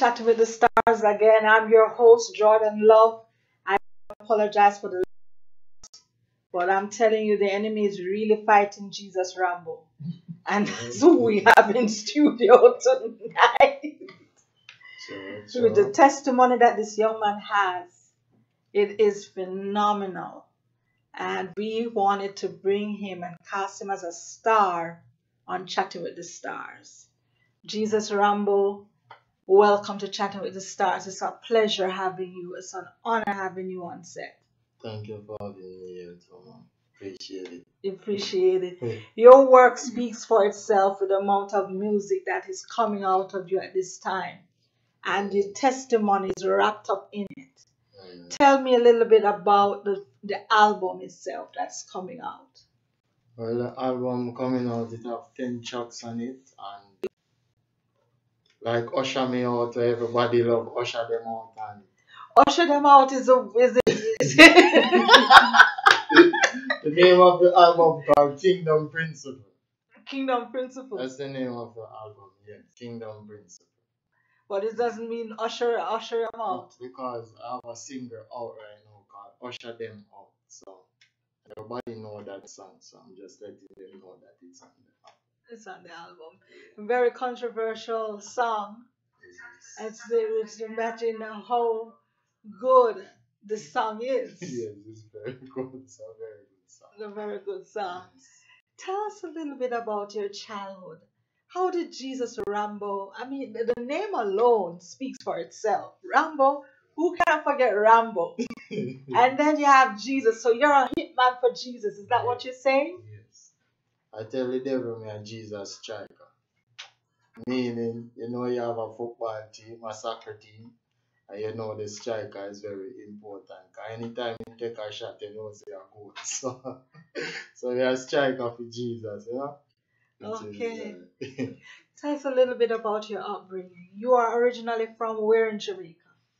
Chatting with the Stars again. I'm your host, Jordan Love. I apologize for the, but I'm telling you, the enemy is really fighting Jesus Rambo. And that's who we have in studio tonight. With the testimony that this young man has, it is phenomenal. And we wanted to bring him and cast him as a star on Chatting with the Stars. Jesus Rambo, welcome to Chatting with the Stars. It's a pleasure having you. It's an honor having you on set. Thank you for having me here, Tom. Appreciate it. Appreciate it. Your work speaks for itself with the amount of music that is coming out of you at this time. And the testimony is wrapped up in it. Tell me a little bit about the album itself that's coming out. Well, the album coming out, it have 10 tracks on it, and like Usher Me Out, where everybody love Usher Them Out. And Usher Them Out is the name of the album called Kingdom Principle. Kingdom Principle. That's the name of the album, yeah, Kingdom Principle. But it doesn't mean Usher them out. Because I have a singer out right now called Usher Them Out. So everybody know that song, so I'm just letting them know that it's on the album. It's on the album. A very controversial song. It's imagine how good the song is. Yes, it's very good. It's a very good song. It's a very good song. Tell us a little bit about your childhood. How did Jesus Rambo? I mean, the name alone speaks for itself. Rambo, who can't forget Rambo? And then you have Jesus. So you're a hitman for Jesus. Is that what you're saying? Yes. I tell the devil, me and Jesus striker. Meaning, you have a football team, a soccer team, and you know the striker is very important. Anytime you take a shot, you know it's a goal. So you're a striker for Jesus, Okay. Tell us a little bit about your upbringing. You are originally from where in Jamaica?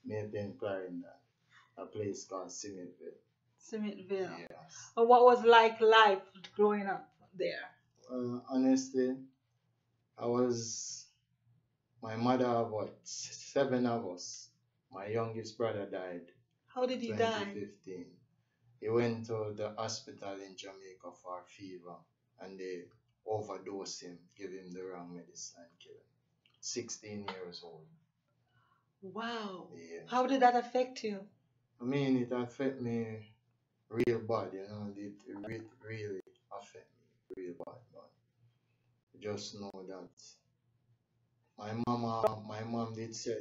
Maypen, Clarendon, a place called Smithville. Smithville. Yes. And what was life growing up there? Honestly, my mother had 7 of us. My youngest brother died. How did he die? 2015. He went to the hospital in Jamaica for a fever, and they overdosed him, give him the wrong medicine, and kill him. 16 years old. Wow. Yeah. How did that affect you? I mean, it affected me real bad, It really affected me real bad, but just know that my mom did say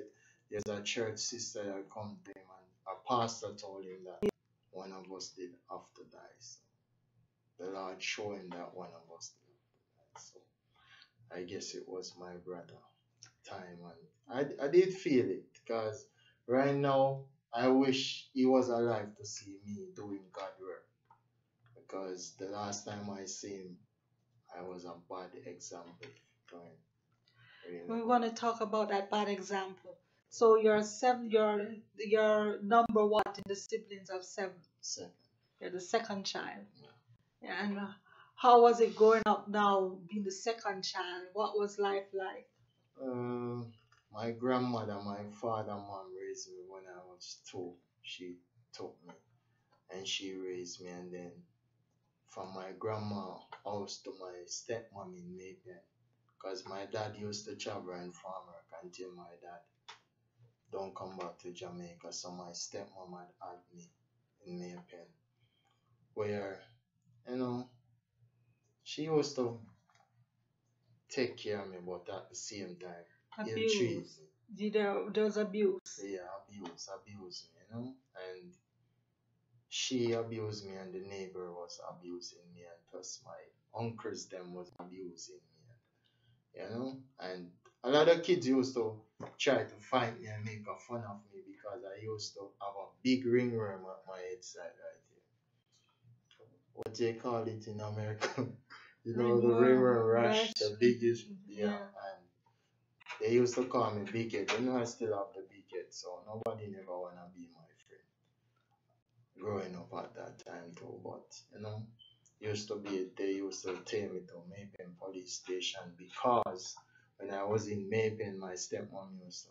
there's a church sister that come to him, and a pastor told him that one of us did have to die. So the Lord showed him that one of us did have to die. So I guess it was my brother time, and I did feel it, because right now I wish he was alive to see me doing God work, because the last time I see him, I was a bad example. Really. We want to talk about that bad example. So you're number what in the siblings of 7? Second. You're the second child. Yeah. And how was it growing up now, being the second child? What was life like? My grandmother, my father, mom raised me when I was 2. She took me and she raised me, and then from my grandma house to my stepmom in Maypen, because my dad used to travel and farm work until my dad don't come back to Jamaica, so my stepmom had me in Maypen, where she used to take care of me, but at the same time Abuse. There was abuse. Yeah, abuse me, and she abused me, and the neighbor was abusing me, and plus my uncles them was abusing me, and a lot of kids used to try to find me and make a fun of me, because I used to have a big ringworm at my head side right here. What they call it in America? The ringworm rash, the biggest, and they used to call me Big Head. I still have the big head, so nobody never wanna be my friend. Growing up at that time too, but they used to take me to Maypen police station, because when I was in Maypen, my stepmom used to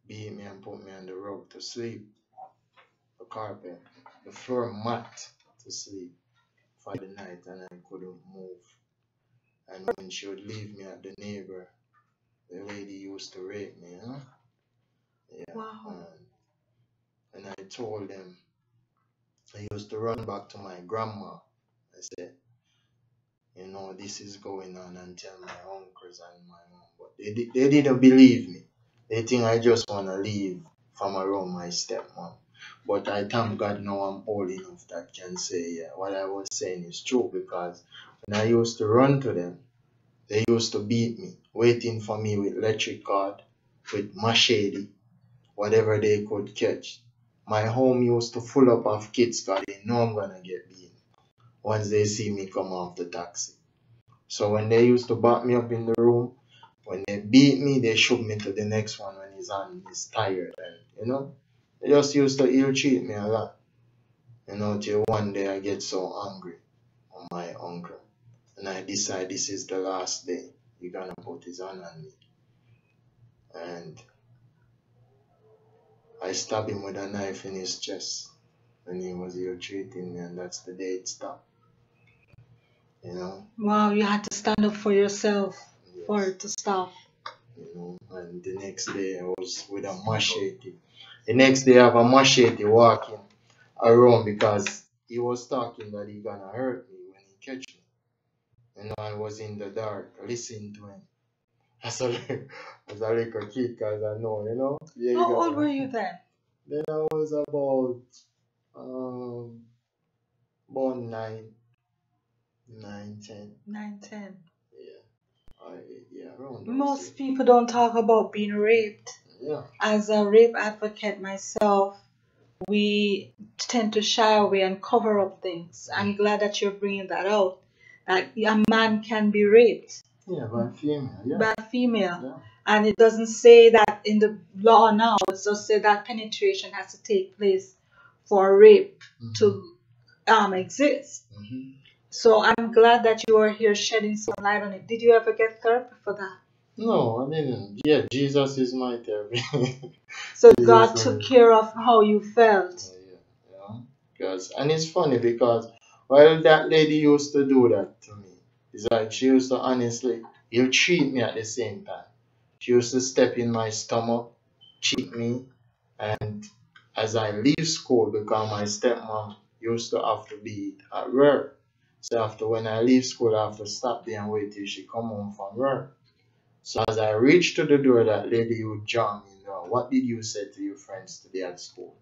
beat me and put me on the rug to sleep, the carpet, the floor mat to sleep for the night, and I couldn't move. And when she would leave me at the neighbor, the lady used to rape me, you know? Yeah. Wow. And I told them, I used to run back to my grandma. I said, you know, this is going on, and tell my uncles and my mom. But they didn't believe me. They think I just want to leave from around my stepmom. But I thank God now I'm old enough that can say, yeah, what I was saying is true, because when I used to run to them, they used to beat me, waiting for me with electric cord, with machete, whatever they could catch. My home used to full up of kids because they know I'm gonna get beaten once they see me come off the taxi. So when they used to back me up in the room, when they beat me, they shook me to the next one when he's tired, and you know, they just used to ill treat me a lot. You know, till one day I get so angry on my uncle, and I decide this is the last day he's gonna put his hand on me. And I stab him with a knife in his chest when he was ill treating me, and that's the day it stopped. You know? Wow, you had to stand up for yourself for Yes. it to stop. You know, and the next day I was with a machete. The next day I have a machete walking around because he was talking that he gonna hurt me when he catch me. You know, I was in the dark listening to him. As a little kid, because I know, you know. Yeah, How old were you then? Then I was about 9, 10. 9, 10. Yeah, around those Most years. people don't talk about being raped. Yeah. As a rape advocate myself, we tend to shy away and cover up things. I'm glad that you're bringing that out. That a man can be raped Yeah, by female. Yeah. by a female. Yeah. And it doesn't say that in the law now. It just say that penetration has to take place for rape to exist. So I'm glad that you are here shedding some light on it. Did you ever get therapy for that? No, I didn't. Yeah, Jesus is my therapy. So God took care of how you felt. Yeah. Because, and it's funny because while that lady used to do that to me, it's like she used to honestly ill treat me at the same time. She used to step in my stomach, cheat me, and as I leave school, because my stepmom used to have to be at work. So after when I leave school, I have to stop there and wait till she come home from work. So as I reached to the door, that lady would jump me, what did you say to your friends today at school?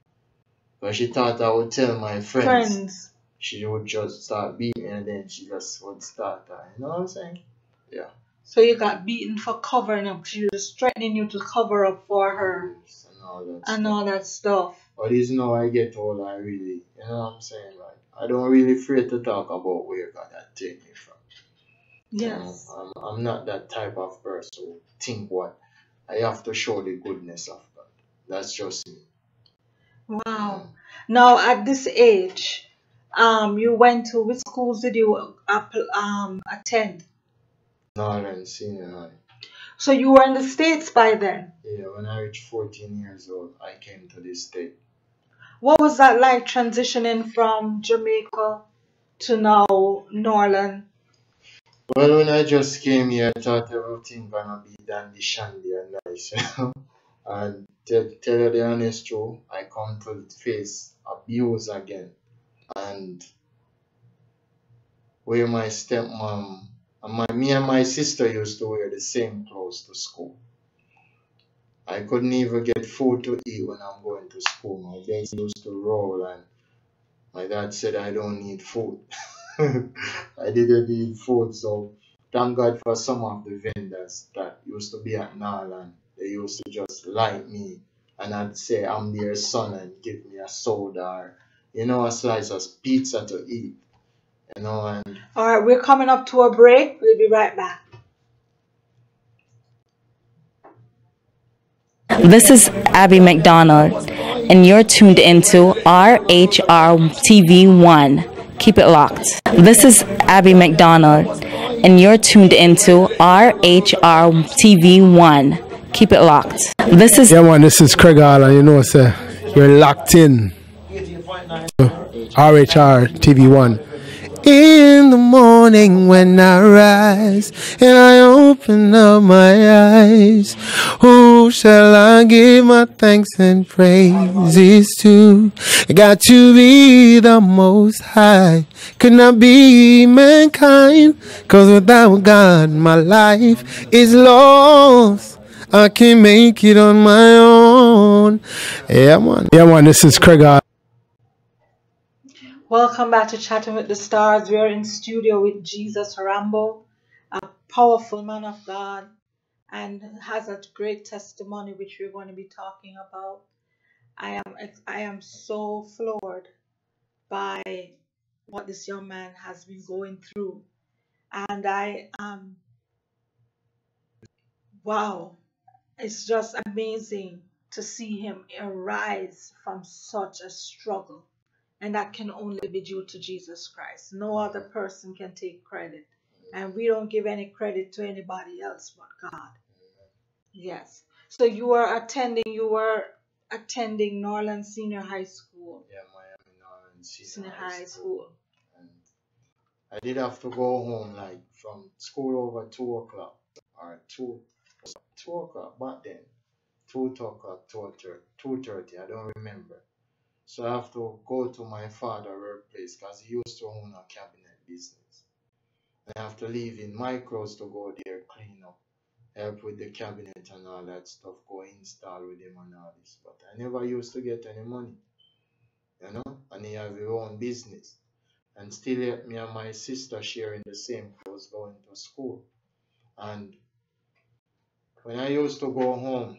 But she thought I would tell my friends. She would just start beating me, and then she just would start that. You know what I'm saying? Yeah. So you got beaten for covering up. She was threatening you to cover up for her. Yes, and all that stuff. But it's now I get old, I really, you know what I'm saying? Like, I don't really afraid to talk about where God had taken me from. Yes. You know, I'm not that type of person who think what I have to show the goodness of God. That's just me. Wow. Now at this age, you went to which schools did you attend? Northern Senior High. So you were in the States by then? Yeah, when I reached 14 years old, I came to this state. What was that like transitioning from Jamaica to now Norland? Well, when I just came here, I thought everything gonna be dandy shandy and nice, you know. And to tell you the honest truth, I come to face abuse again. And where my stepmom and me and my sister used to wear the same clothes to school. I couldn't even get food to eat when I'm going to school. My days used to roll, and my dad said I don't need food. I didn't need food, so thank God for some of the vendors that used to be at Norland. They used to just like me, and I'd say I'm their son and give me a soda or, you know, a slice of pizza to eat. You know, and alright, we're coming up to a break. We'll be right back. This is Abby McDonald, and you're tuned into RHRTV1. Keep it locked. This is Abby McDonald, and you're tuned into RHRTV1. Keep it locked. This is Yeah, man, this is Craig Hall, and you know, sir, you're locked in. RHRTV1. In the morning when I rise and I open up my eyes, who shall I give my thanks and praises to? It got to be the Most High, could not be mankind, cause without God my life is lost. I can't make it on my own. Yeah, man, this is Craig Hall. Welcome back to Chatting with the Stars. We are in studio with Jesus Rambo, a powerful man of God, and has a great testimony which we're going to be talking about. I am so floored by what this young man has been going through, and I am wow. It's just amazing to see him arise from such a struggle. And that can only be due to Jesus Christ. No other person can take credit. And we don't give any credit to anybody else but God. Yes. So you were attending Norland Senior High School. Yeah, Miami Norland Senior High School. And I did have to go home like from school over 2 o'clock or 2 o'clock back then. 2 o'clock, 2:30, I don't remember. So I have to go to my father's workplace because he used to own a cabinet business. And I have to leave in my clothes to go there, clean up, help with the cabinet and all that stuff, go install with him and all this. But I never used to get any money, you know, and he have his own business. And still yet me and my sister sharing the same clothes going to school. And when I used to go home,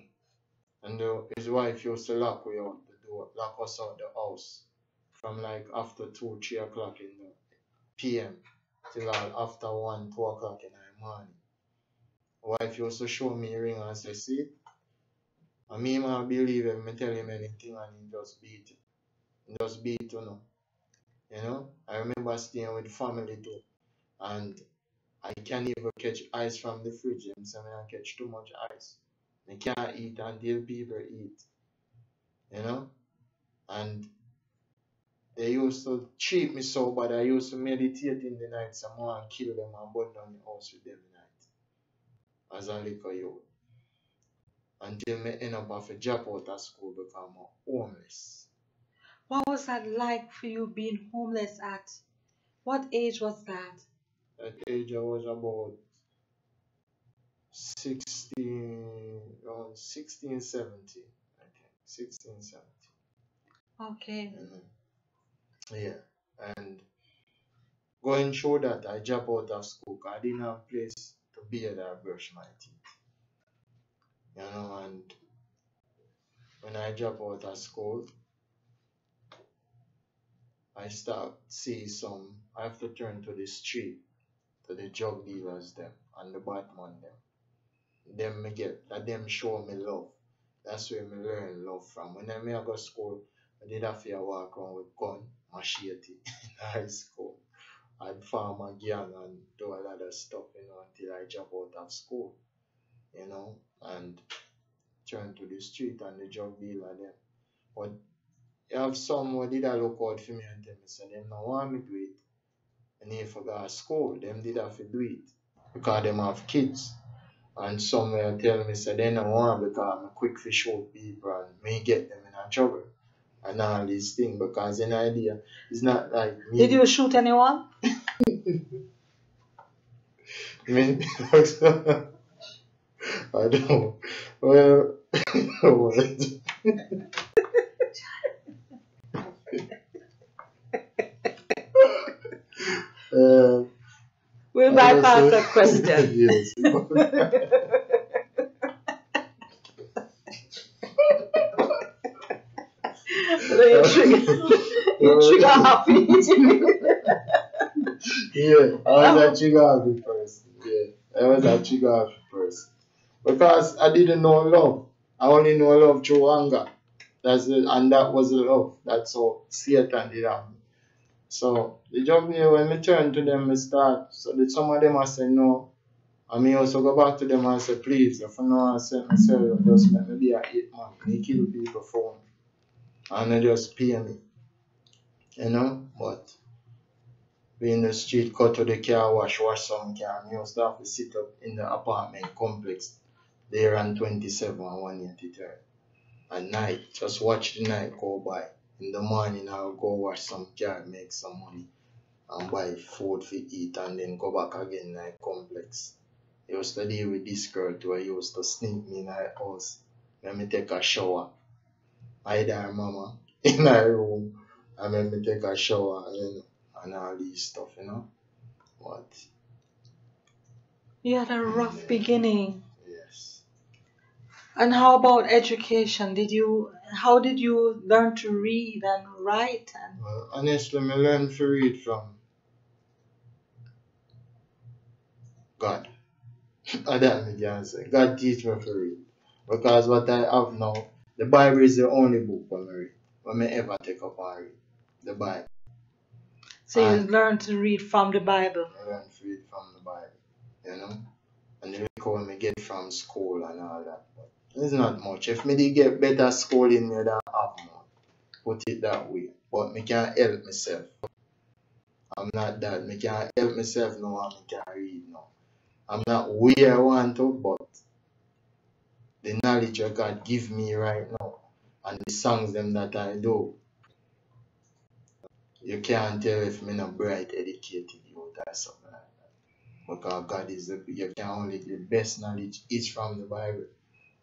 and his wife used to lock me out the door, lock us out the house from like after 2, 3 o'clock in the PM till after 1, 2 o'clock in the morning. Wife used to show me a ring and say, see, and me man believe him, me tell him anything and he just beat it. He just beat you know. I remember staying with family too, and I can't even catch ice from the fridge. And so I catch too much ice. I can't eat until people eat, you know. And they used to treat me so bad. I used to meditate in the night. Someone kill them and burn down the house with them in the night as a little youth. Until me end up have to drop out of school become homeless. What was that like for you being homeless at? What age was that? At age I was about 16, around 16, 17, I think. 16, 17. Okay. Yeah. And going through that, I dropped out of school because I didn't have a place to bathe or brush my teeth. You know, and when I dropped out of school, I start see I have to turn to the street, to the drug dealers them and the Batman them. Them show me love. That's where me learn love from. When I go to school, I did have to walk around with gun, machete in high school. I'd farm a gang and do a lot of stuff, you know, until I drop out of school, you know, and turn to the street and the drug dealer them. But you have some who did a look out for me and tell me, so them don't want me to do it. And if I go to school, them did have to do it because them have kids. And some will tell me, so they don't want because I'm quick to shoot people and may get them in a trouble. And all these things because an idea is not like me. Did you shoot anyone? Me? I don't. Well, We'll bypass that question. Yes. You trigger happy. Yeah, I was a trigger happy person. Yeah, I was a trigger happy person. Because I didn't know love. I only know love through anger. And that was love. That's how Satan did that. So the job here, when we turn to them, we start. So some of them I say no, And me also go back to them and say, please, if you know I send myself, just let me be a 8 man. Me kill people for me. And they just pay me. You know? But we in the street, cut to the car wash some car. Me used to have to sit up in the apartment complex there on 27 and 183. At night, just watch the night go by. In the morning, I'll go wash some car, make some money, and buy food to eat, and then go back again night complex. I used to deal with this girl too. I used to sneak me in her house. Let me take a shower. Hide her mama in her room, and let me take a shower, you know, and all these stuff, you know. But You had a rough beginning. yes. And how about education? How did you learn to read and write? And Well, honestly, I learned to read from God. And that me can say. God teach me to read. Because what I have now, the Bible is the only book when I read. When I ever take up and read. The Bible. so you And learned to read from the Bible. I learn to read from the Bible. You know? And the record me get from school and all that. But it's not much. If me did get better schooling, me than have more. Put it that way. But me can't help myself. I'm not that. Me can't help myself now and me can't read now. I'm not where I want to, but the knowledge that God give me right now and the songs them that I do, you can't tell if me not bright, educated youth or something like that. Because God is you can only the best knowledge is from the Bible.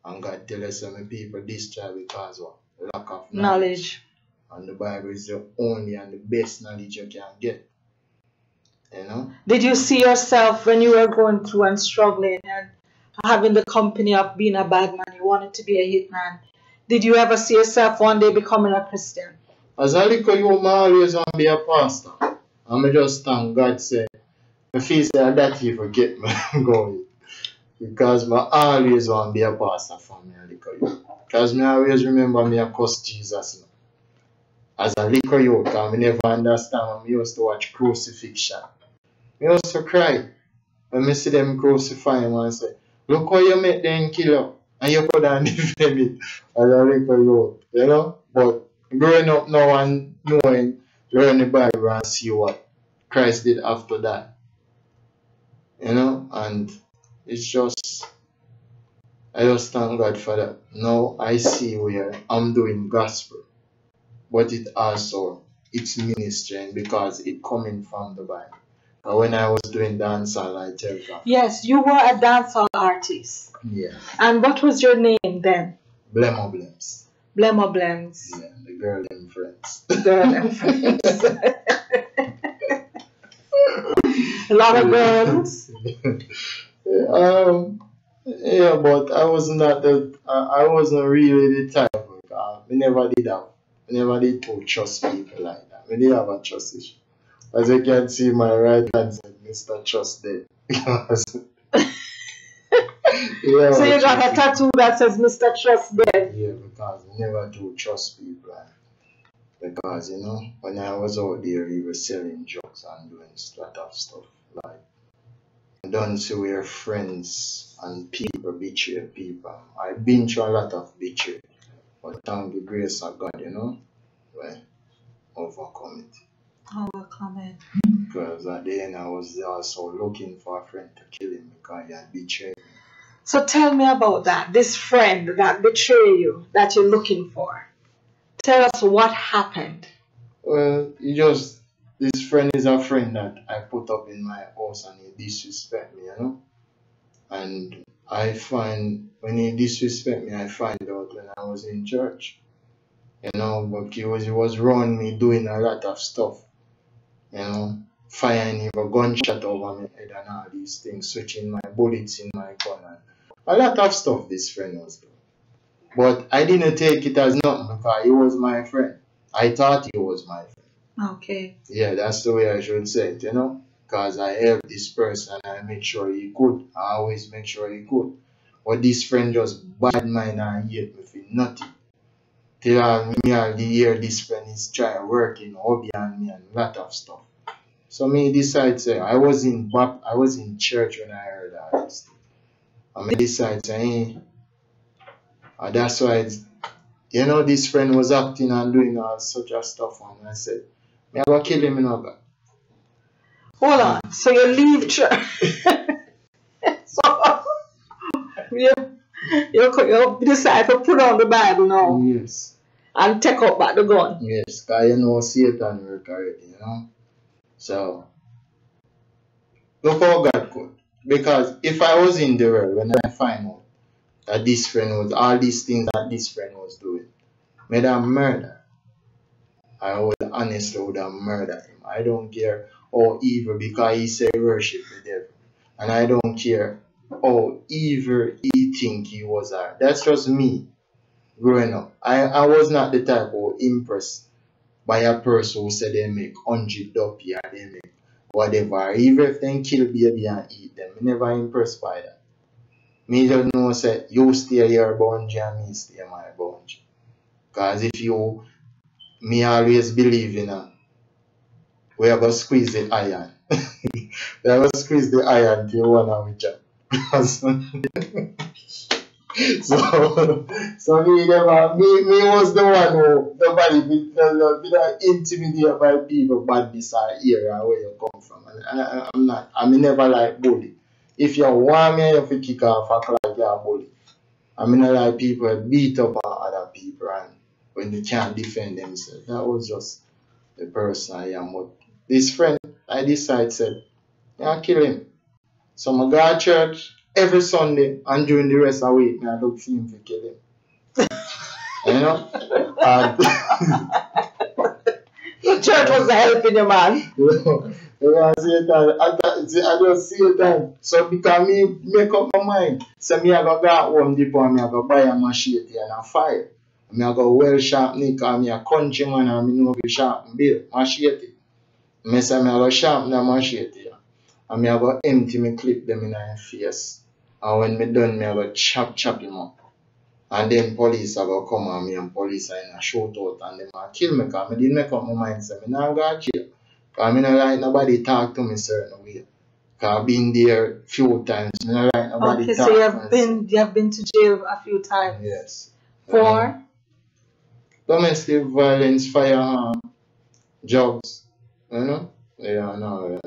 And God tell us some people destroy because of lack of knowledge. And the Bible is the only and the best knowledge you can get. You know? Did you see yourself when you were going through and struggling and having the company of being a bad man? You wanted to be a hitman. Did you ever see yourself one day becoming a Christian? As a little you, I always want to be a pastor. And I just thank God say, I feel that he forget me going. Because I always want to be a pastor for me a little youth. Because I always remember me a cuss Jesus now. As a little youth, because I never understand when I used to watch crucifixion. I used to cry when I see them crucify him and say, look how you make them kill you. And you could have defend it as a little youth, you know? But growing up now and knowing, learn the Bible and see what Christ did after that. You know? And it's just, I just thank God for that. Now I see where I'm doing gospel, but it also, it's ministering because it coming from the Bible. And when I was doing dancehall, I tell God. Yes, you were a dancehall artist. Yeah. And what was your name then? Blemo Blems. Blemo Blems. Yeah, the girl and friends. Girl and friends. A lot of girls. Yeah, but I wasn't I wasn't really the type. We never did that. We never did to trust people like that. We didn't have a trust issue. As you can see, my right hand said Mr. Trust Dead. Yeah, so you got a tattoo that says Mr. Trust Dead? Yeah, because we never do trust people. Because, you know, when I was out there, we were selling drugs and doing a lot of stuff. Like, I don't see where friends and people betray people. I've been through a lot of betrayal. But thank the grace of God, you know, well, overcome it. Overcome it. Because at the end, I was also looking for a friend to kill him because he had betrayed me. So tell me about that. This friend that betrayed you, that you're looking for. Tell us what happened. Well, this friend is a friend that I put up in my house and he disrespect me, you know. And I find, when he disrespect me, I find out when I was in church. You know, but he was around me doing a lot of stuff. You know, firing even gunshot over my head and all these things, switching my bullets in my gun. And a lot of stuff this friend was doing. But I didn't take it as nothing because he was my friend. I thought he was my friend. Okay. Yeah, that's the way I should say it, you know. Because I helped this person and I made sure he could. I always make sure he could. But this friend just bad mind and hate me for nothing. Till me all the year this friend is trying working hobby on me and a lot of stuff. So me decide say I was in church when I heard all this thing. And me decide say, and that's why this friend was acting and doing all such a stuff, and I said, me I go kill him, God. Hold on. So you leave church. So you decide to put on the Bible now. Yes. And take up back the gun. Yes, because Satan work already, So look how God could. Because if I was in the world when I find out that this friend was all these things that this friend was doing, made a murder, I would honestly would have murdered him. I don't care how evil, because he said worship the devil. And I don't care how evil he think he was. That's just me growing up. I was not the type who impressed by a person who said they make 100 duppy or they make whatever. Even if they kill baby and eat them, I never impressed by that. Me just know say you stay your boundary and me stay my boundary. Because if me always believe in we are going to squeeze the iron. We are going to squeeze the iron till one of which So me was the one who nobody be intimidated by people bad this area where you come from. And I'm not. I mean never like bully. If you want me, you have to kick off a like you're a bully. I mean not like people beat up on other people and when they can't defend themselves. That was just the person I am. But this friend I decided said, I'll kill him. So I go to church every Sunday and during the rest of the week, I look for him to kill him. The church was helping you, man. I just see it. So because me make up my mind, so me I go home depot and me I go buy a machete and a fire. Me I go well sharp nick and me a country man and me know be sharp bill machete. Me say me I go sharp the machete. And me I go empty me clip them in my face. And when me done, me I go chop him up. And then police are going to come on me and police are in a shootout and them are kill me because I didn't make up my mind say me not going to kill. Because I don't like nobody talk to me certain way. Because I've been there a few times. I don't like nobody okay, talk so to you have been to jail a few times. Yes. For? Domestic violence, firearm, drugs. Yeah, no.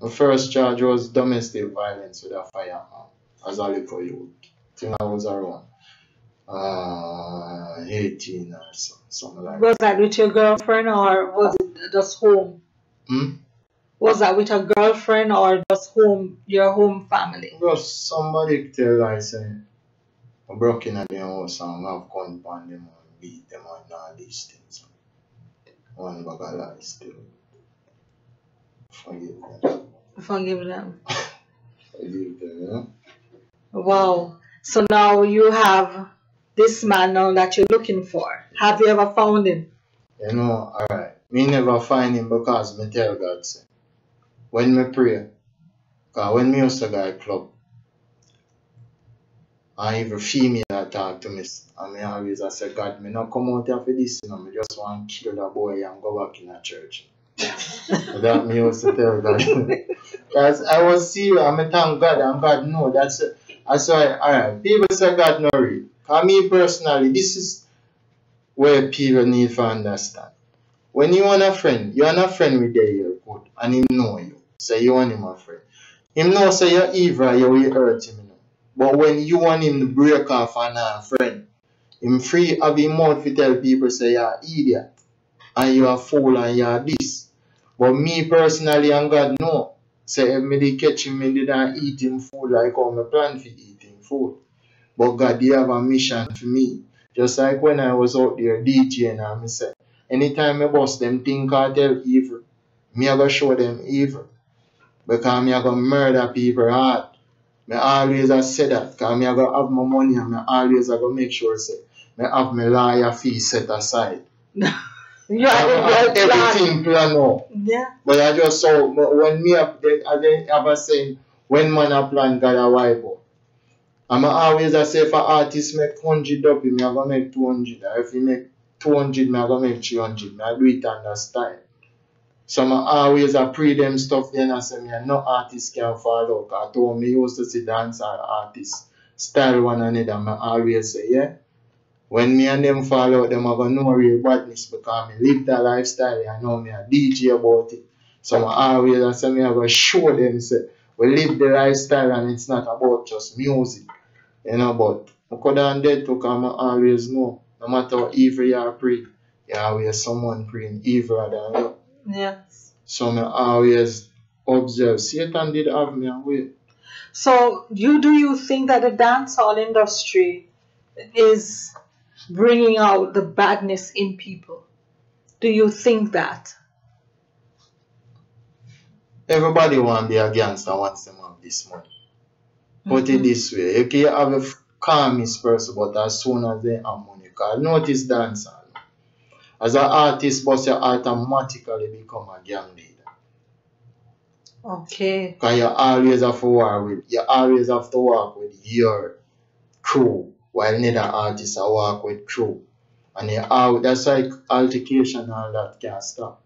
The first charge was domestic violence with a firearm as a little youth. I think I was around 18 or something like that. Was that with your girlfriend or was it just home? Was that with a girlfriend or just home, your home family? Well, somebody tell I say I broke in at their house and have gun on them and beat them and all these things. One bag of lies still. Forgive them. Forgive them. Forgive them, Wow. So now you have this man now that you're looking for. Have you ever found him? Alright. Me never find him because me tell God say, when me pray, because when me used to go to club, and even female talk to me, and me always I say, God, me not come out here for this, me just want to kill that boy and go back in a church. That me used to tell God. Because I was serious, and me thank God, and God know that's why, alright, people say God not real. For me personally, this is where people need to understand. When you want a friend, you want a friend with your good, and him know you. Say you want him a friend. Him know say you're evil, you will hurt him. But when you want him to break off and a friend, him free of him mouth to tell people say you're an idiot, and you're a fool, and you're this. But me personally, and God know, say if me did catch him, me didn't eat him food like how me plan to eat him food. But God, they have a mission for me. Just like when I was out there DJing, and me say, anytime I boss them think I tell evil, me I go show them evil. Because me I go murder people hard. Me always I say that because me I go have my money and me always I go make sure say me have my lawyer fee set aside. You have everything plan out. Yeah. But I just saw when me I ever saying when man a plan God a wipe out. And I always I say if an artist make 100 up, me I go make 200. Or if he make 200, me I go make 300. Me I do it on that style. So I always a pre them stuff then I say me no artist can fall out. I told me used to see dancer artists style one another. I always say, yeah. When me and them fall out, them have a no real badness because me live that lifestyle. I know me a DJ about it. So I always say me have a show them say we live the lifestyle and it's not about just music. You know, but I could have dead to come always know. No matter how evil you are praying, you always someone praying evil than you. Yes. So I always observe. Satan did have me away. So do you think that the dancehall industry is bringing out the badness in people? Do you think that? Everybody want to be a gangster once them have this money. Put it this way, you can have a calmest person, but as soon as they have money, because notice dancehall. As an artist, but you automatically become a gang leader. Okay. Because you always have to work with your crew, while another artist work with crew. And that's like altercation and all that can't stop.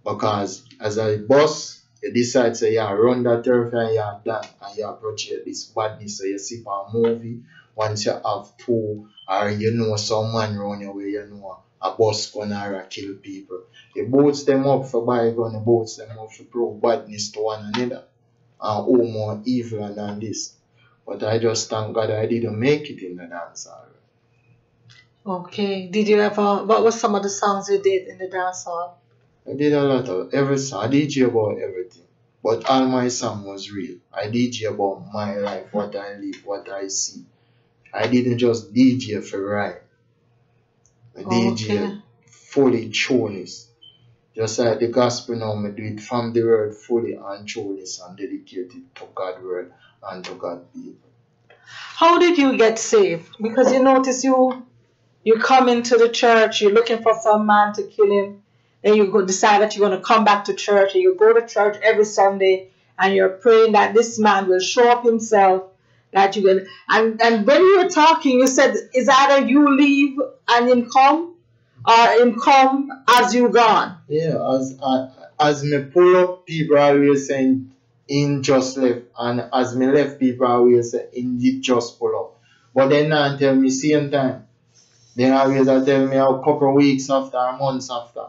Because as a boss, you decide say you run that turf and you're done and you approach this badness. So you see for a movie, once you have two or you know someone run your way, you know a boss gonna kill people. You boots them up for buy gun, you boots them up for prove badness to one another. And who more evil than this. But I just thank God I didn't make it in the dance hall. Okay. Did you ever, what was some of the songs you did in the dance hall? I did a lot of every song. I DJ about everything. But all my song was real. I DJ about my life, what I live, what I see. I didn't just DJ for rhyme. I DJ fully trueness. Just like the gospel now, I do it from the word fully and trueness and dedicated to God's word and to God's people. How did you get saved? Because you notice you come into the church, you're looking for some man to kill him, then you go decide that you're going to come back to church, and you go to church every Sunday, and you're praying that this man will show up himself, that you will. And when you were talking, you said, is either you leave and him come, or him come as you gone. Yeah, as me pull up, people always saying in just left, and as me left, people always say in did just pull up. But then not tell me same time. They always tell me a couple of weeks after, or months after.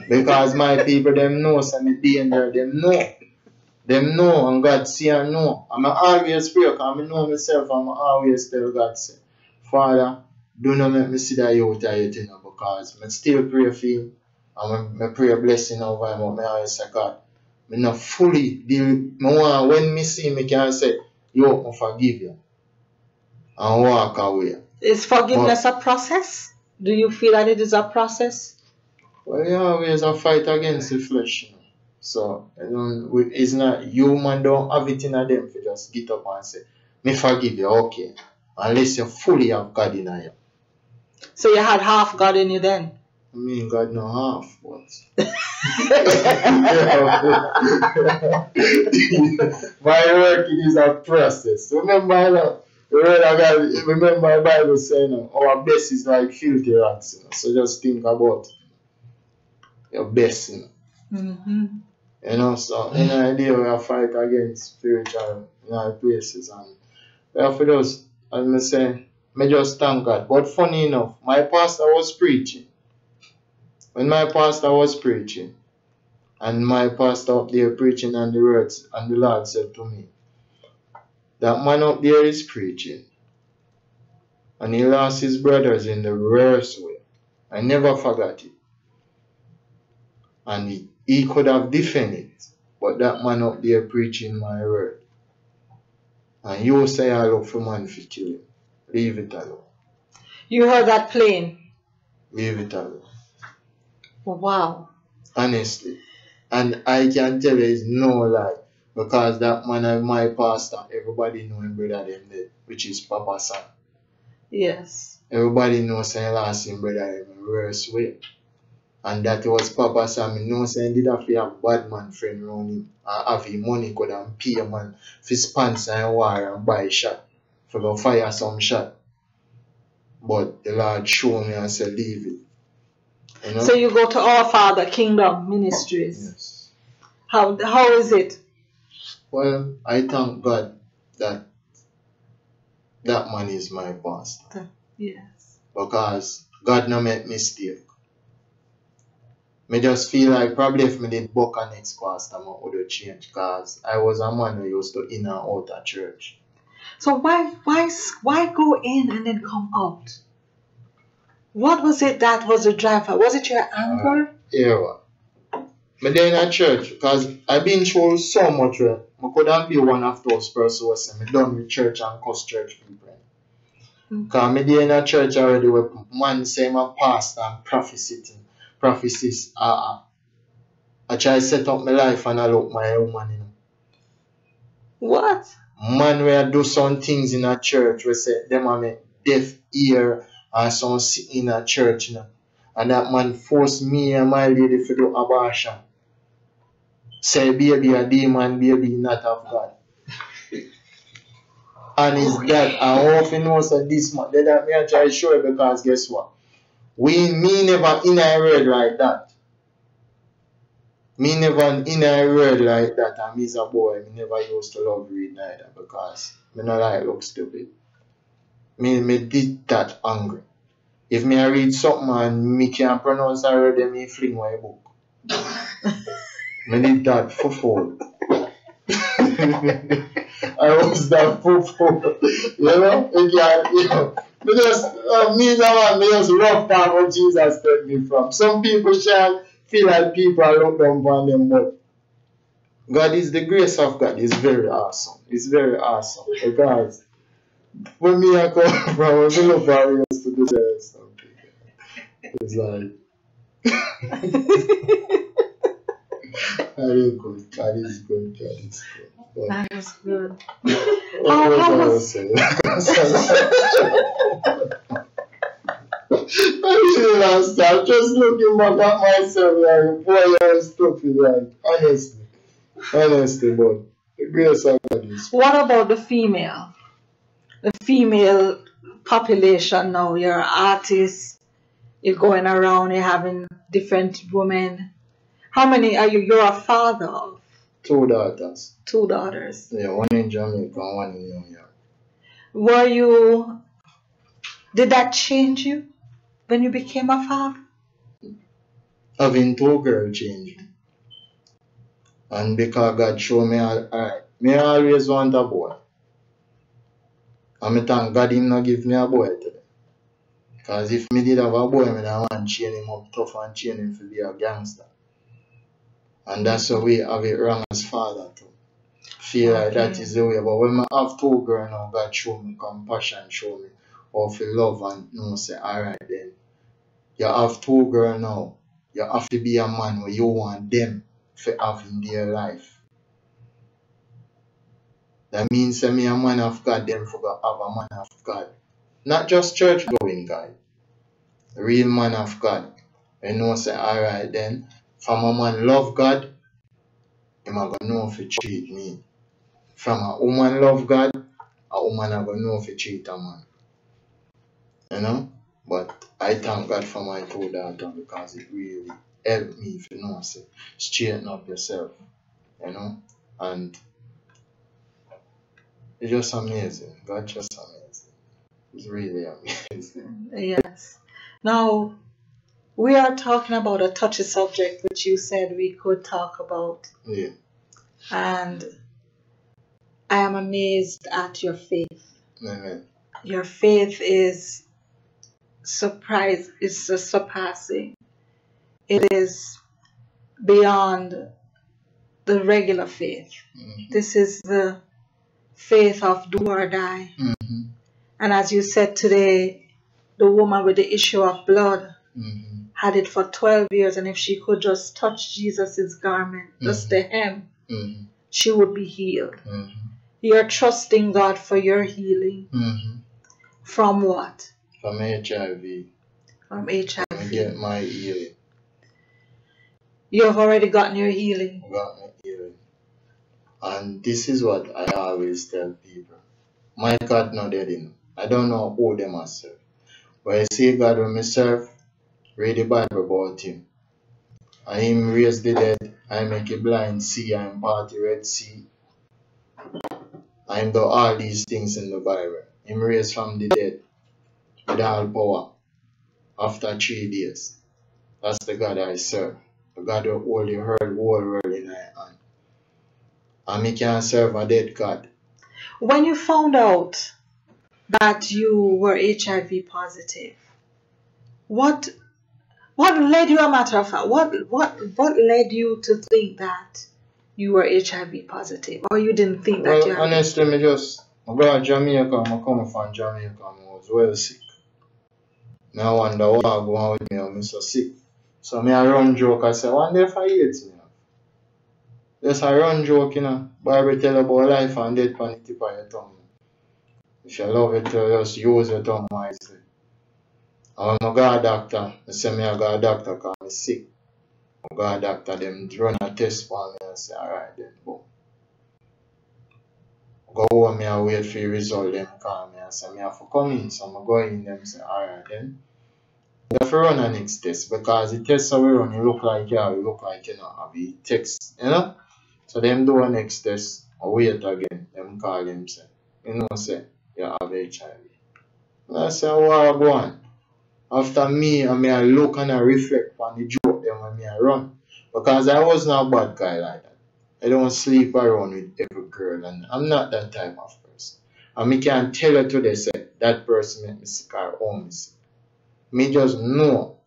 Because my people them know some danger, them know. Them know and God see and know. I'm always pray because I know myself, I'm always tell God say, Father, do not make me see that you yet, you know, because I still pray for him and I pray a blessing over him, but I always say, God, I not fully deal with when me see me can say, yo, I forgive you and walk away. Is forgiveness a process? Do you feel that it is a process? Well, you always a fight against the flesh, you know. So it's not human don't have it in them to just get up and say, me forgive you, okay. Unless you fully have God in you. So you had half God in you then? I mean God no half, but my work it is a process. Remember the Bible saying our best is like filthy rags, you know? So just think about your best, you know. You know, so in an idea we have fight against spiritual places and for those, as I say, I just thank God. But funny enough, my pastor was preaching. When my pastor was preaching, and my pastor up there preaching on the words, and the Lord said to me, that man up there is preaching. And he lost his brothers in the worst way. I never forgot it. And he could have defended it. But that man up there preaching my word. And you say I look for man to kill him. Leave it alone. You heard that plain? Leave it alone. Wow. Honestly. And I can tell you it's no lie. Because that man is my pastor. Everybody know him brother them dead, which is Papa Sam. Yes. Everybody knows saying lost him brother in the worst way. And that was Papa Sam. You know saying did have to have bad man friend around him. And have him money could and pay a man for sponsor and war and buy shot. For go fire some shot. But the Lord showed me and said leave it. You know? So you go to Our Father Kingdom Ministries. Yes. How is it? Well, I thank God that that man is my pastor. Yes. Because God no make mistake. Me just feel like probably if me did book a next pastor, I would have changed. Because I was a man who used to in and out of church. So why go in and then come out? What was it that was the driver? Was it your anger? Yeah. Me there in a church because I've been through so much. I couldn't be one of those persons who say me done with church and cuss church people. Because me there in a church already where man say I'm a pastor and prophecies. I try to set up my life and I look my woman, you know. What? Man where do some things in a church we say them are make deaf ear and some sit in a church, you know. And that man forced me and my lady to do abortion. Say baby a demon, baby not of God. And it's that I often know that this man that me I try to show you because guess what? Me never in a word like that. Me never in a word like that, and me's a boy, me never used to love read neither because me not like look stupid. Me did that angry. If me I read something and me can't pronounce a word, then me fling my book. Me did that for full. I was that fool. You know? You know. Because me as a man, me just rough down what Jesus took me from. Some people shall feel like people are look down on them, but God is the grace of God is very awesome. It's very awesome. Because when me I come from, when me look for areas to do something, it's like that is good. That is good. That is good. But That is good. what was I was saying? I really lost that. I'm just looking back at myself like, boy, I was stupid, like, honestly, but the grace of God is. What about the female? The female population now. You're an artist. You're going around. You're having different women. How many are you? You're a father of 2 daughters. 2 daughters. Yeah, one in Jamaica and one in New York. Did that change you when you became a father? Having 2 girls changed. And because God showed me, alright, me always want a boy. And I thank God him not give me a boy today. Because if me did have a boy, I want to chain him up tough and chain him to be a gangster. And that's the way I have it wrong as father too. Feel like that is the way. But when I have 2 girls now, God show me compassion, show me how to love and you know, say, alright then. You have 2 girls now. You have to be a man where you want them to have in their life. That means that me a man of God, them for have a man of God. Not just church going guy. A real man of God. You know say alright then. From a man love God, him a gonna know if he treat me. From a woman love God, a woman a gonna know if he treat a man. You know? But I thank God for my 2 daughters because it really helped me if you know say straighten up yourself. You know? And it's just amazing. God just amazing. It's really amazing. Yes. Now, we are talking about a touchy subject which you said we could talk about. Yeah. And I am amazed at your faith. Amen. Your faith is surpassing. It is beyond the regular faith. Mm-hmm. This is the faith of do or die. Mm-hmm. And as you said today, the woman with the issue of blood Mm-hmm. had it for 12 years, and if she could just touch Jesus' garment, just the hem, she would be healed. Mm-hmm. You're trusting God for your healing. Mm-hmm. From what? From HIV. From HIV. I get my healing. You have already gotten your healing. I got my healing. And this is what I always tell people. My God not dead in. I don't know who them I serve. But I see God when I serve, Read the Bible about him. I him raise the dead, I make a blind see, I am part the Red Sea. I am do all these things in the Bible. Him raised from the dead with all power after 3 days. That's the God I serve. The God who hold the whole world in my hand. And me can't serve a dead God. When you found out that you were HIV positive, what led you, a matter of fact, what led you to think that you were HIV positive, or you didn't think that you Well, had? honestly, I go to Jamaica, I come from Jamaica, I was well sick. I wonder what go on with me, I'm so sick. So I run joke, I say, one day if I eat me. Just a run joke, Bible tell about life and death on the tip of your tongue. If you love it, just use your tongue wisely. And when I go to a doctor, I say I go to a doctor because I'm sick. I go to a doctor, them run a test for me and say, alright then, boom. Go home and wait for the result, them call me and say I have to come in. So I go in, them say, alright then. You have to run a next test because the test that we run, you look like you have, you look like you don't have it text, So them do a next test, I wait again, them call him say, say, you have HIV. And I say, what go on? After me, I look and I reflect on the joke them when I run. Because I was not a bad guy like that. I don't sleep around with every girl and I'm not that type of person. And me can tell you today say that person make me sick or own me sick. Me just know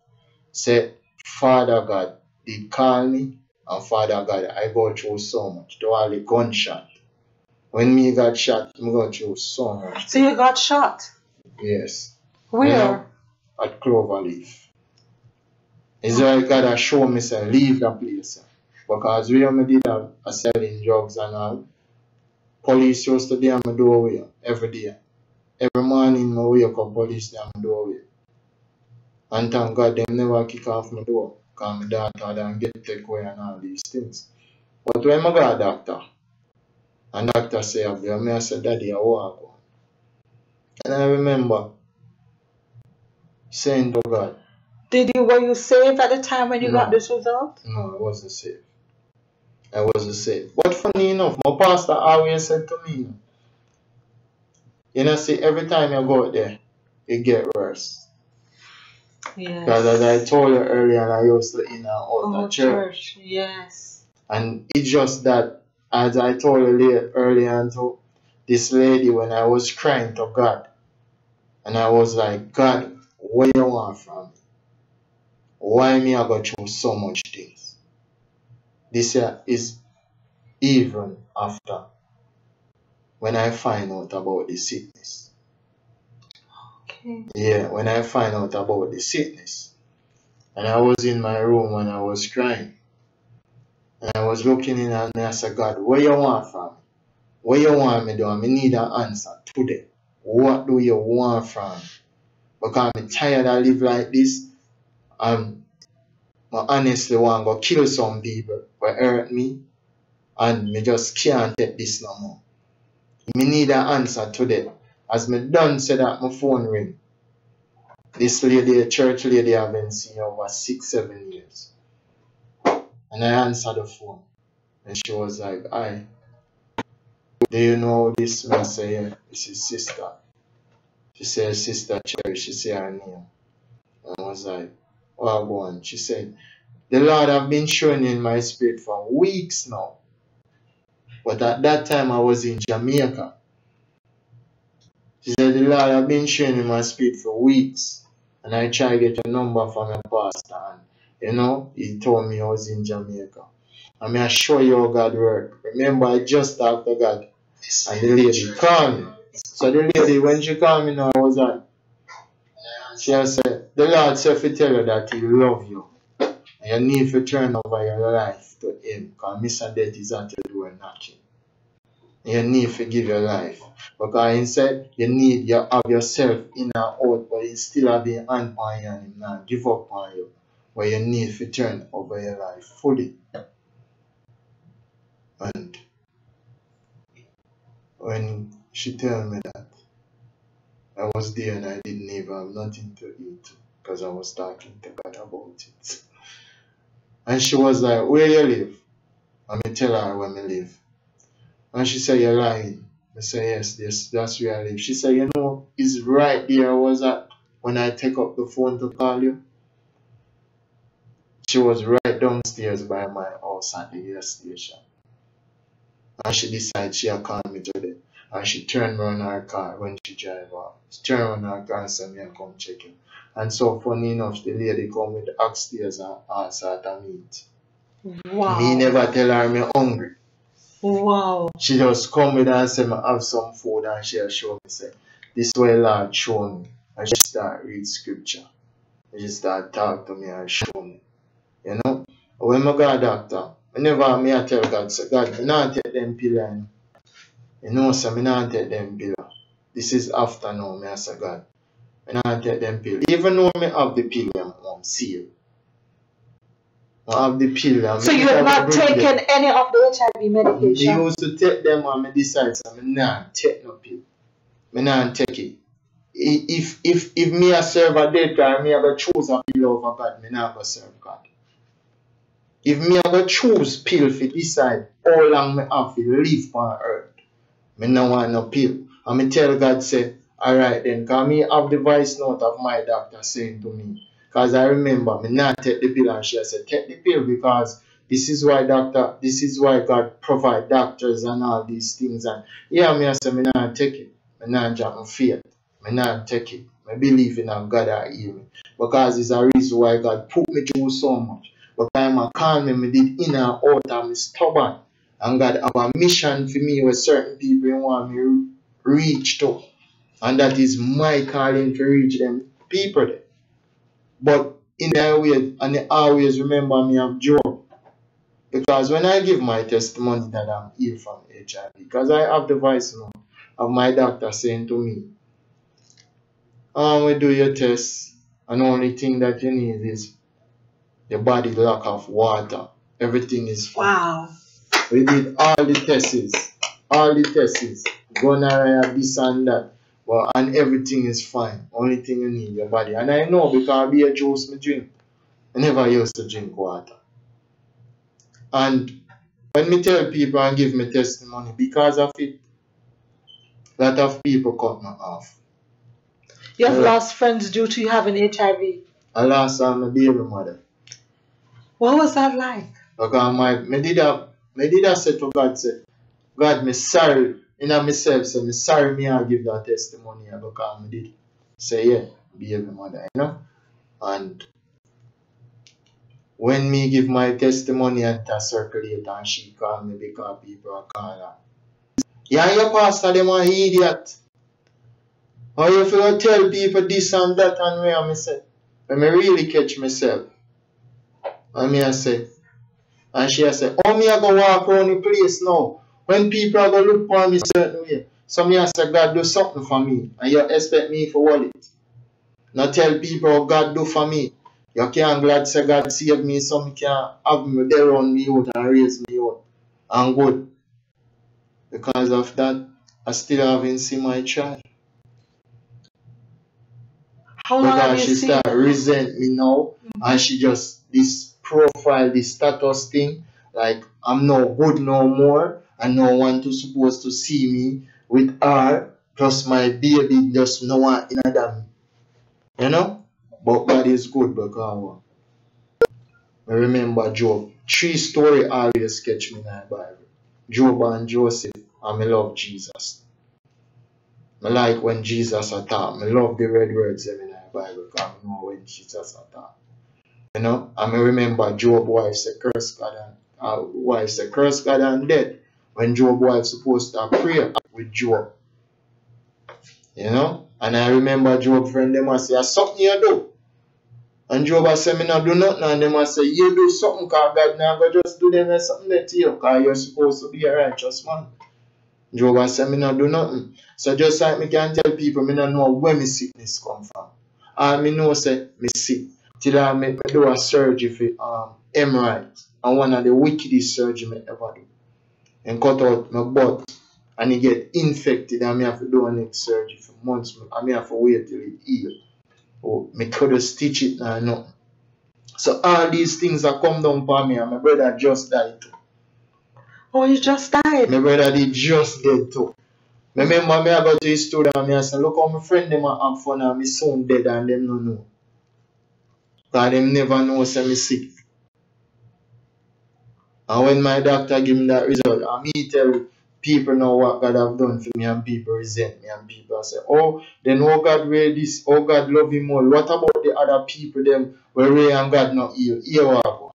say Father God did call me and Father God I go through so much. To all the gunshot. When me got shot, me go through so much. So you got shot? Yes. Where? At Cloverleaf. It's like God show me say leave that place. Because where me did a selling drugs and all, police used to be on my doorway every day. Every morning I wake up, police there on my doorway. And thank God them never kick off my door. Because my daughter don't get take away and all these things. But when I got a doctor, and doctor say I said, Daddy, I walk on. And I remember saying to God, were you saved at the time when you got this result? No, I wasn't saved. I wasn't saved. But funny enough, my pastor always said to me, see, every time you go out there, it get worse. Yes. Because as I told you earlier, I used to in and out of church. Yes. And it's just that, as I told you earlier to this lady, when I was crying to God, and I was like, God, what you want from me? Why me I go through so much things? This year is even after when I find out about the sickness. Okay. Yeah, when I find out about the sickness. And I was in my room when I was crying. And I was looking in and I said, God, what you want from me? What you want me to do? I need an answer today. What do you want from me? Because I'm tired of live like this. I honestly want to go kill some people who hurt me. And me just can't take this no more. Me need an answer today. As me done said that my phone ring. This lady, a church lady, I've been seeing over 6-7 years. And I answered the phone. And she was like, "Hi, do you know this?" I say, "Yeah, this is sister." She said, "Sister Cherry." She said her name. And I was like, "Oh, go on." She said, "The Lord have been showing in my spirit for weeks now. But at that time I was in Jamaica." She said, "The Lord have been showing in my spirit for weeks. And I tried to get a number from my pastor. And, he told me I was in Jamaica. I'm going to show you how God works. Remember, I just talked to God. And the lady called me. So the lady, when she called me now, I was like, she said, the Lord said to tell you that He loves you. And you need to turn over your life to Him. Because Mr. Death is at your door knocking. You need to give your life. Because He said you have yourself in and out, but He still have His hand on you and Him not give up on you. But you need to turn over your life fully. And when she told me that, I was there and I didn't even have nothing to eat. because I was talking to God about it. And she was like, where you live? And I tell her where I live. And she said, you're lying. I said, yes, that's where I live. She said, you know, it's right there I was at when I take up the phone to call you. She was right downstairs by my house at the gas station. And she decided she had called me today. And she turned around her car when she drive off. She turned around her car and said, me and come check you. And so funny enough, the lady come with the upstairs and asked her to meet. Wow. Me never tell her me hungry. Wow. She just come with her and say, me have some food, and she show me, say, this is what Lord show me. And she start read scripture. And she start talk to me and show me. You know? When I go to doctor, I tell God, say, God, I not take them pills. You know, so I not take them pills. This is after now, I say, God, I not take them pills. Even though I have the pill, I'm sealed. I have the pill. So you have not taken any of the HIV medication? I used to take them and I decide so I not take no pill. I not take it. If me a serve a dead guy, me have to choose a pill over God, I not go serve God. If me have to choose pill for decide how long me have to live on earth, I no want no pill. And I tell God say, alright then, because me have the voice note of my doctor saying to me, because I remember me not take the pill, and she said, take the pill because this is why God provide doctors and all these things. And yeah, me I say me not take it. Me not drop my faith. Me not take it. I believe in God that heal me. Because it's a reason why God put me through so much. But time I call me did in and out, I'm stubborn. And God have a mission for me where certain people want me to reach to. And that is my calling to reach them people there. But in that way, and they always remember me of Job. Because when I give my testimony that I'm healed from HIV, because I have the voice now of my doctor saying to me, we do your test, and the only thing that you need is your body lack of water. Everything is fine. Wow. We did all the tests, gonorrhea, this and that. Well, and everything is fine. Only thing you need your body. And I know because I be a juice me drink. I never used to drink water. And when me tell people and give me testimony, because of it, a lot of people cut me off. You have lost friends due to you having HIV? I lost my baby mother. What was that like? Because me did a say to God, say, God, me sorry. In myself, say, me sorry me I give that testimony because me did say, yeah, baby mother, you know. And when me give my testimony and to circulate and she call me because people are calling her. Yeah, your pastor, them are idiot. Or if you tell people this and that and where I say, when me really catch myself. And me I say, and she say, oh me I go walk around the place now. When people are going to look for me certain way. So me I say, God do something for me. And you expect me for wallet. Not tell people what God do for me. You can't glad say God save me so me can have me there around me out and raise me out. And good. Because of that, I still haven't seen my child. How long have you she seen? start resent me now. And she just, this profile, this status thing, like I'm no good no more. And no one to supposed to see me with her. Plus my baby just no one in a damn. You know? But God is good because I remember Job. 3 story always catch me in the Bible. Job and Joseph, and I love Jesus. I like when Jesus attacked. I love the red words in the Bible because I know when Jesus attacked. You know? And I remember Job's wife said, curse God and dead. When Job's wife supposed to pray with Job. You know? And I remember Job's friend them and say, something you do. And Job said, me not do nothing. And them say, you do something because God now go just do them something to you because you're supposed to be a righteous man. Job said, me not do nothing. So just like me can tell people, me not know where my sickness come from. And me know say, me sick. Till I me do a surgery for hemorrhoid. And one of the wickedest surgery me ever do. And cut out my butt. And it get infected and me have to do a next surgery for months. And me have to wait till it heal. Oh, me could stitch it now, no. So all these things are come down for me, and my brother just died too. Oh, you just died. My brother did just dead too. Me remember me I go to his studio and me I say, look how my friend them a have fun and my son dead and them no know. Because them never know say me sick. And when my doctor give me that result, and me tell people know what God have done for me, and people resent me, and people say, oh, then oh God wear this, oh God love him more. What about the other people them where Ray and God not heal? Here what go.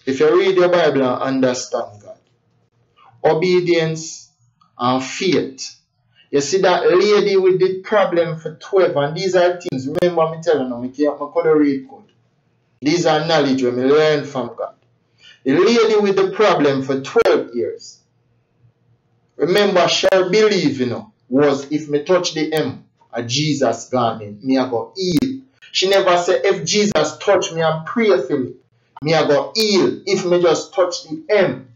If you read your Bible and understand God, obedience and faith. You see that lady with the problem for 12, and these are things, remember me telling you, I can't read good. These are knowledge when we learn from God. The lady with the problem for 12 years, remember she believe, was if me touch the hem of Jesus' garment, me I go heal. She never said if Jesus touch me and pray for me I go heal. If me just touch the hem,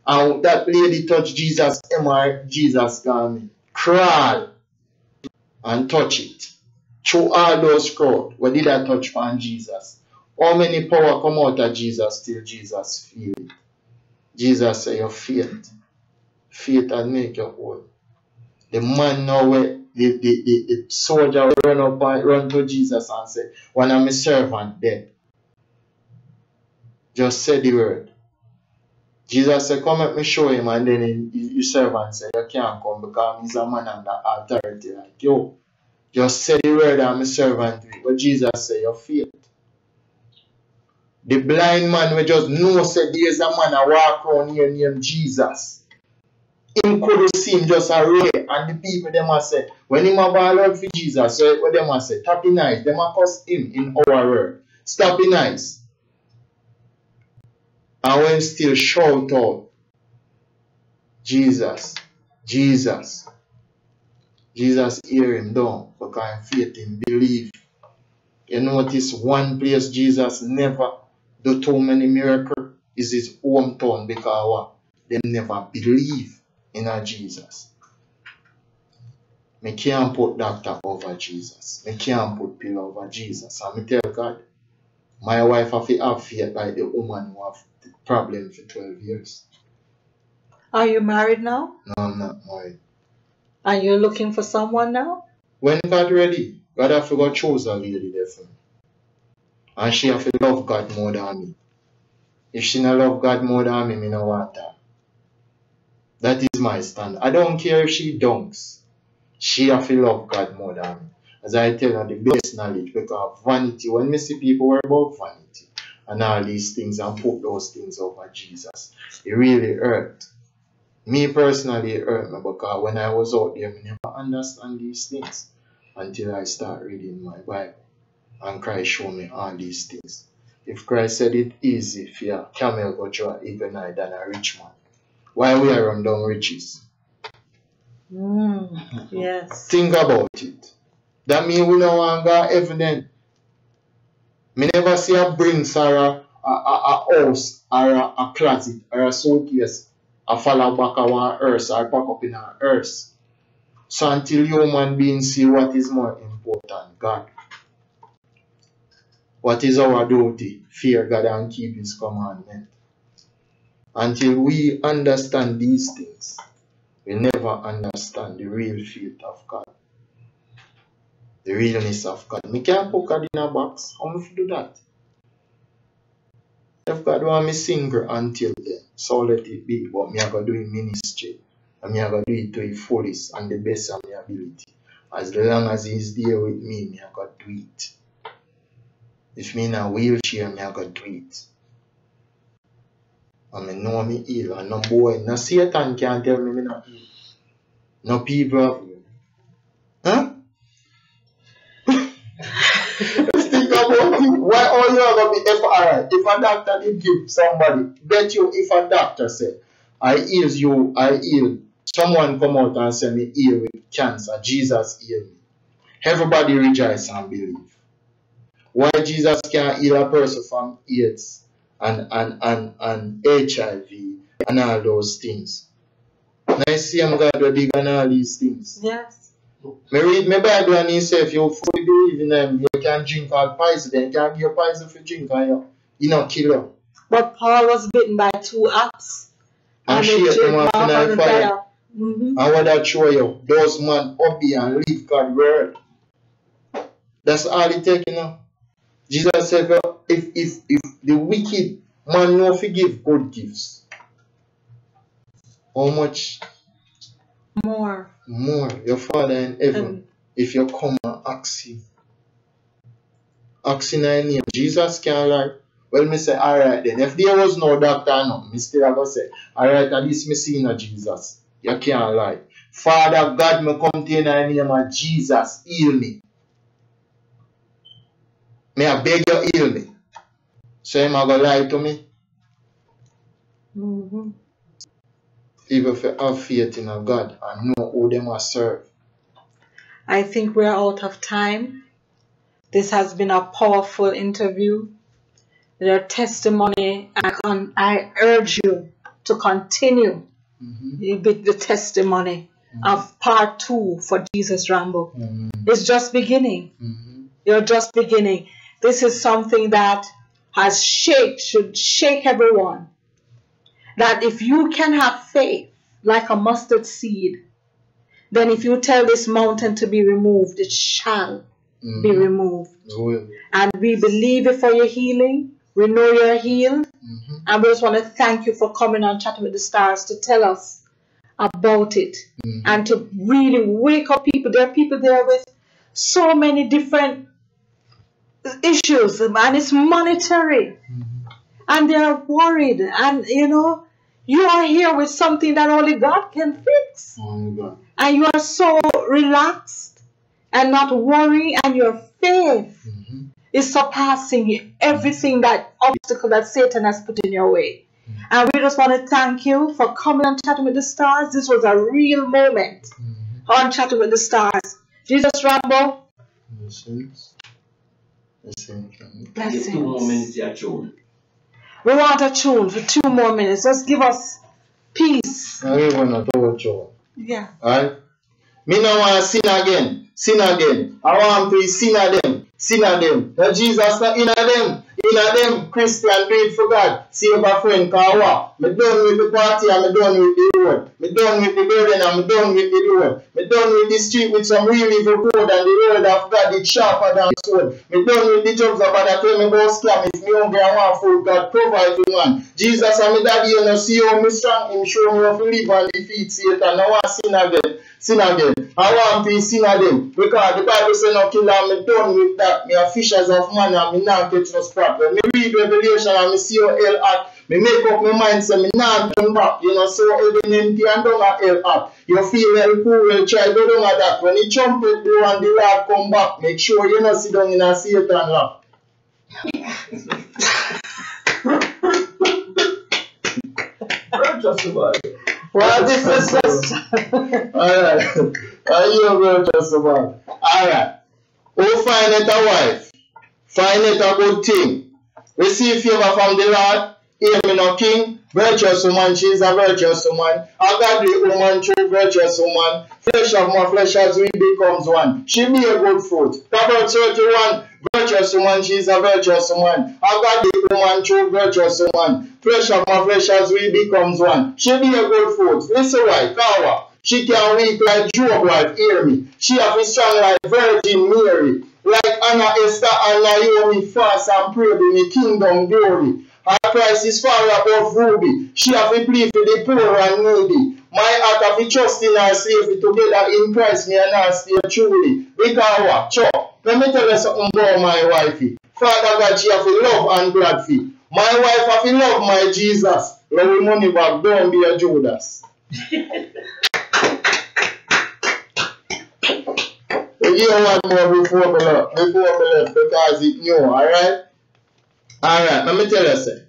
and that lady touch Jesus' hem or Jesus' garment, crawl and touch it. Through all those crowd, what did I touch from Jesus? How many power come out of Jesus till Jesus feel it? Jesus say your faith. Faith and make you whole. The man now where the soldier run up and run to Jesus and say, one of my servant dead. Just say the word. Jesus said, come let me show him, and then his servant said, you can't come because he's a man under authority like you. Just say the word and my servant will. But Jesus said, your faith. The blind man we just know said there's a man a walk around here named Jesus. Him could see him just a ray, and the people them a say, when him a ball out for Jesus, so what them a say, tap in eyes, them a cuss him in our word. Stop in eyes. And when still shout out, Jesus, Jesus. Jesus hear him down because faith him believe. You notice one place Jesus never do too many miracles is his hometown because what? They never believe in a Jesus. Me can't put doctor over Jesus. Me can't put pill over Jesus. And me tell God, my wife have to have faith like the woman who have the problem for 12 years. Are you married now? No, I'm not married. Are you looking for someone now? When God ready, God have to go choose a lady there for me. And she have to love God more than me. If she not love God more than me, me no want her. That is my stand. I don't care if she dunks. She have to love God more than me. As I tell her, the best knowledge, because vanity, when me see people worry about vanity and all these things and put those things over Jesus, it really hurt. Me personally, it hurt me because when I was out there, I never understand these things until I start reading my Bible. And Christ showed me all these things. If Christ said it easy for a camel go through an even night than a rich man, why we are run down riches? Yes. Think about it. That means we don't want to go heaven. Me never see a brains or a house or a closet or a suitcase a fall back of our earth or pack up in our earth. So until human beings see what is more important, God. What is our duty? Fear God and keep his commandment. Until we understand these things, we never understand the real faith of God. The realness of God. Me can't put God in a box. How am I do that? If God want me single until then, so let it be. But me I go do in ministry. And me I go do it to the fullest and the best of my ability. As long as he is there with me I go do it. If me in a wheelchair, me I go do it. And I know me ill. And no boy, no Satan can't tell me not ill. No people. Huh? Let's think about it. Why all you are going to be FRI? If a doctor did give somebody, bet you if a doctor said, I heal you, I heal. Someone come out and say me heal with cancer. Jesus heal me. Everybody rejoice and believe. Why Jesus can't heal a person from AIDS and HIV and all those things? And I see him God will dig on all these things. Yes. Me read my Bible and he say if you fully believe in them, you can drink all poison. Then you can give you poison for drink and you not kill you. But Paul was bitten by 2 ox. And she ate them off in the fire. Mm-hmm. And what that show you? Those man obey and live God's word. That's all it take, you know. Jesus said, if the wicked man no forgive good gifts, how much more your Father in heaven, if you come and ask him. Ask in thy name. Jesus can't lie. Well, me say, alright then. If there was no doctor, no, me still have to say, alright, at least me see no Jesus. You can't lie. Father God, me come to you in the name of Jesus, heal me. May I beg you, heal me. So am I going to lie to me? Mm-hmm. People have faith in a God and know who they must serve. I think we're out of time. This has been a powerful interview. Their testimony, I urge you to continue with the testimony of part 2 for Jesus Rambo. It's just beginning. You're just beginning. This is something that should shake everyone. That if you can have faith like a mustard seed, then if you tell this mountain to be removed, it shall be removed. And we believe it for your healing. We know you're healed. And we just want to thank you for coming on Chatting with the Stars to tell us about it and to really wake up people. There are people there with so many different issues, and it's monetary. And they're worried. And, you are here with something that only God can fix. And you are so relaxed and not worried, and your faith is surpassing everything that obstacle that Satan has put in your way. And we just want to thank you for coming and Chatting with the Stars. This was a real moment on Chatting with the Stars. Jesus Rambo. Blessings. Blessings. 2 more minutes, yeah, tune. We want a tune for 2 more minutes. Just give us peace. I don't want to do a tune. Yeah. Alright? Me no want to sin again. Sin again. I want to sin at them. Sin at them. Now Jesus not in at them. In at them. Christian do it for God. Save a friend. Cause me done with the party and me done with the road. Me done with the building and me done with the road. Me done with the street with some real evil code, and the word of God is sharper than sword. Me done with the jobs about that tell me about scam. If me hungry and want food, God provide for man. Jesus and me daddy, you know, see how me strong. Him show me how to live and defeat Satan. I want sin again. Sin again. I want to sin again. Because the Bible says no kill and me done with that. Me are fishers of man and me not catch no spot. When me read Revelation and me see how hell at, me make up my mind say me not turn back. You know, so heaven empty and down at hell at. You feel well cool, well try go down at that. When the trumpet blow and the Lord come back, make sure you not sit down in a Satan lap. Well, this is just alright. You will just about. Alright. Oh, find it a wife. Find it a good thing. Receive favor from the Lord. Hear me no king. Virtuous woman, she is a virtuous woman. A godly woman, true virtuous woman. Flesh of my flesh as we becomes one. She be a good fruit. Proverbs 31. Virtuous woman, she is a virtuous woman. A godly woman, true virtuous woman. Flesh of my flesh as we becomes one. She be a good fruit. Listen why, Kawa. She can weak like Job wife, hear me. She have a strong like Virgin Mary. Like Anna, Esther, and Naomi, fast and pray in the kingdom glory. Her price is far above ruby. She have a plea for the poor and needy. My heart have a trust in her safety together in Christ, me and her stay truly. Because what? Chop. Let me tell you something about my wifey. Father God, she have a love and glad fee. My wife have a love my Jesus. Love money back, don't be a Judas. You want more before me left because it new, alright? Alright, let me tell you something.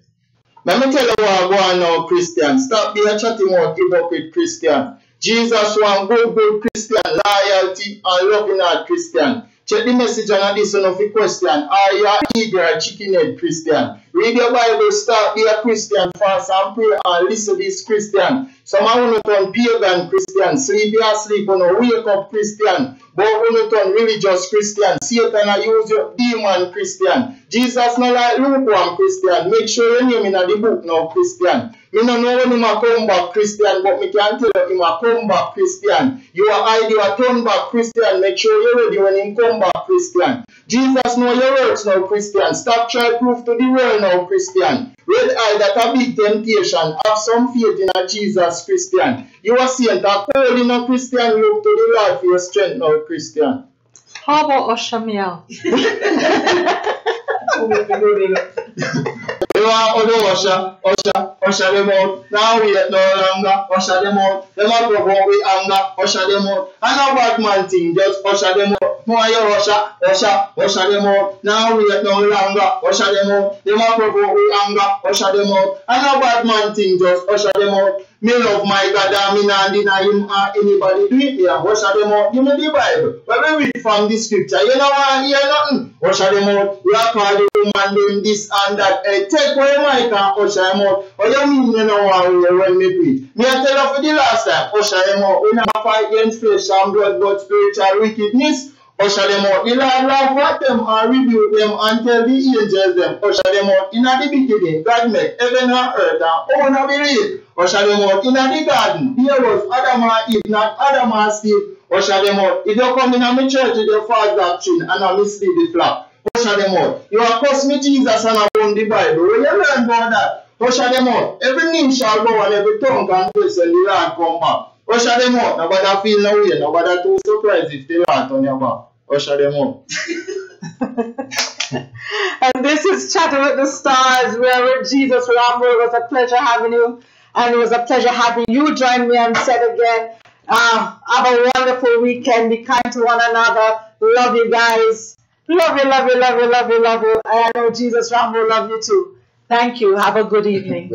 Let me tell you what I'm going now, Christian. Stop being chatting about hypocrite Christian. Jesus want good Christian, loyalty and loving heart Christian. Check the message on this one of a question. Are you an eager or chicken head Christian? Read your Bible, start be a Christian, fast and pray and listen to this Christian. Some of you turn pagan Christian, sleep you sleep, wake up Christian, but you turn religious Christian. Satan use your demon Christian. Jesus not like lukewarm Christian. Make sure your name in the book now Christian. Me no know when him a come back Christian, but me can tell you him a come back Christian. You are hide, you are turn back Christian. Make sure you're ready when him come back Christian. Jesus know your works now Christian. Stop trying to prove to the world now Christian. Red eye that a big temptation. Have some faith in a Jesus Christian. You are saying that all in a Christian, look to the Lord for your strength now Christian. How about usher me out? You want usher them out. Now we no longer usher them out. Them are provoke with anger, usher them out. And no bad man thing, just usher them out. More you usher them out. Now we no longer usher them out. Them are provoke with anger, usher them out. And no bad man thing, just usher them out. Me love my God and me not deny him or anybody do it. Me and usher them out. Give me the Bible. When we read from the scripture, you know what? Hear nothing. Usher them out. You are called the woman them this and that. Hey, take away my can usher them out. What you mean you know what when me preach? Me I tell you for the last time, usher them out. We not fight against flesh and blood, but spiritual wickedness. Usher them out. The Lord laugh at them and rebuke them and tell the angels them. Usher them out. In the beginning, God made heaven and earth and all of believe. Usher them out. In the garden, there was Adam and Eve, not Adam and Steve. Usher them out. If you come in my church with your false doctrine and I mislead the flock, usher them out. You are cuss me Jesus and I own the Bible. When you learn about that, usher them out. Every knee shall go and every tongue can confess when the Lord come back. Usher them out. Nobody feel no way. Nobody too surprised if the Lord turn your back. Usher them out. And this is Chatting with the Stars. We're with Jesus Rambo. It was a pleasure having you. And it was a pleasure having you join me and said again, have a wonderful weekend. Be kind to one another. Love you guys. Love you, love you, love you, love you, love you. And I know Jesus Rambo love you too. Thank you. Have a good evening.